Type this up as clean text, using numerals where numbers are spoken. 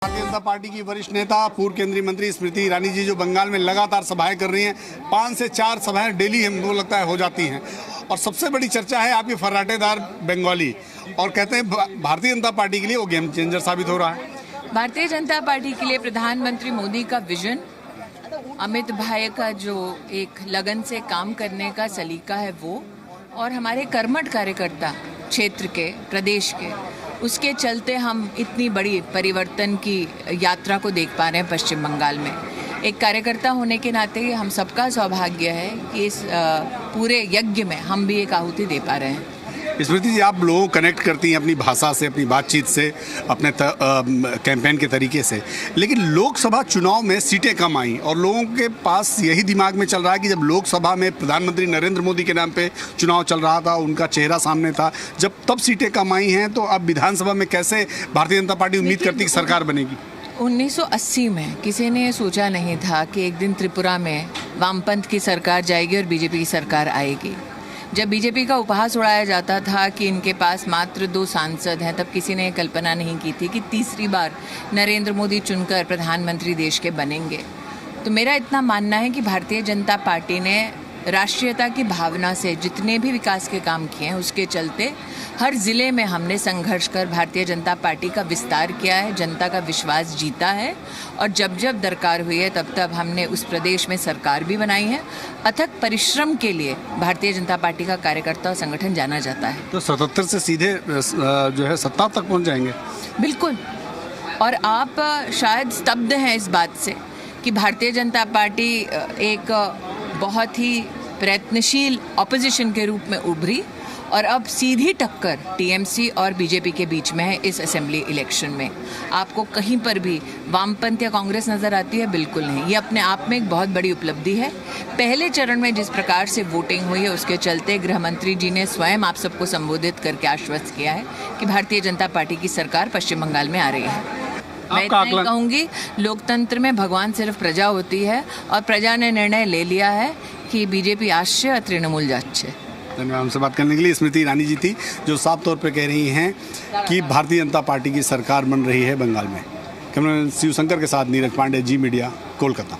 Bharatiya Janata party की वरिष्ठ नेता पूर्व केंद्रीय मंत्री स्मृति ईरानी जी जो बंगाल में लगातार सभाएं कर रही हैं, 5 से 4 सभाएं डेली हमको लगता है हो जाती हैं। और सबसे बड़ी चर्चा है आपकी फर्राटेदार बंगाली, और कहते हैं भारतीय जनता पार्टी के लिए वो गेम चेंजर साबित हो रहा है। भारतीय जनता पार्टी के लिए प्रधानमंत्री मोदी का विजन, अमित भाई का जो एक लगन से काम करने का सलीका है वो, और हमारे कर्मठ कार्यकर्ता क्षेत्र के, प्रदेश के, उसके चलते हम इतनी बड़ी परिवर्तन की यात्रा को देख पा रहे हैं पश्चिम बंगाल में। एक कार्यकर्ता होने के नाते हम सबका सौभाग्य है कि इस पूरे यज्ञ में हम भी एक आहुति दे पा रहे हैं। स्मृति जी, आप लोगों को कनेक्ट करती हैं अपनी भाषा से, अपनी बातचीत से, अपने कैंपेन के तरीके से, लेकिन लोकसभा चुनाव में सीटें कम आई और लोगों के पास यही दिमाग में चल रहा है कि जब लोकसभा में प्रधानमंत्री नरेंद्र मोदी के नाम पे चुनाव चल रहा था, उनका चेहरा सामने था, जब तब सीटें कम आई हैं, तो अब विधानसभा में कैसे भारतीय जनता पार्टी उम्मीद करती है कि सरकार बनेगी? 1980 में किसी ने सोचा नहीं था कि एक दिन त्रिपुरा में वामपंथ की सरकार जाएगी और बीजेपी की सरकार आएगी। जब बीजेपी का उपहास उड़ाया जाता था कि इनके पास मात्र 2 सांसद हैं, तब किसी ने कल्पना नहीं की थी कि तीसरी बार नरेंद्र मोदी चुनकर प्रधानमंत्री देश के बनेंगे। तो मेरा इतना मानना है कि भारतीय जनता पार्टी ने राष्ट्रीयता की भावना से जितने भी विकास के काम किए हैं, उसके चलते हर ज़िले में हमने संघर्ष कर भारतीय जनता पार्टी का विस्तार किया है, जनता का विश्वास जीता है, और जब जब दरकार हुई है तब तब हमने उस प्रदेश में सरकार भी बनाई है। अथक परिश्रम के लिए भारतीय जनता पार्टी का कार्यकर्ता और संगठन जाना जाता है। तो 77 से सीधे जो है सत्ता तक पहुँच जाएंगे? बिल्कुल। और आप शायद स्तब्ध हैं इस बात से कि भारतीय जनता पार्टी एक बहुत ही प्रयत्नशील ऑपोजिशन के रूप में उभरी और अब सीधी टक्कर टीएमसी और बीजेपी के बीच में है इस असेंबली इलेक्शन में। आपको कहीं पर भी वामपंथ या कांग्रेस नज़र आती है? बिल्कुल नहीं। ये अपने आप में एक बहुत बड़ी उपलब्धि है। पहले चरण में जिस प्रकार से वोटिंग हुई है, उसके चलते गृह मंत्री जी ने स्वयं आप सबको संबोधित करके आश्वस्त किया है कि भारतीय जनता पार्टी की सरकार पश्चिम बंगाल में आ रही है। मैं इतना ही कहूँगी, लोकतंत्र में भगवान सिर्फ प्रजा होती है, और प्रजा ने निर्णय ले लिया है कि बीजेपी आश्चर्य और तृणमूल जाच्छे। धन्यवाद। हमसे बात करने के लिए स्मृति ईरानी जी थी, जो साफ तौर पर कह रही हैं कि भारतीय जनता पार्टी की सरकार बन रही है बंगाल में। कैमरामैन शिवशंकर के साथ नीरज पांडे, जी मीडिया, कोलकाता।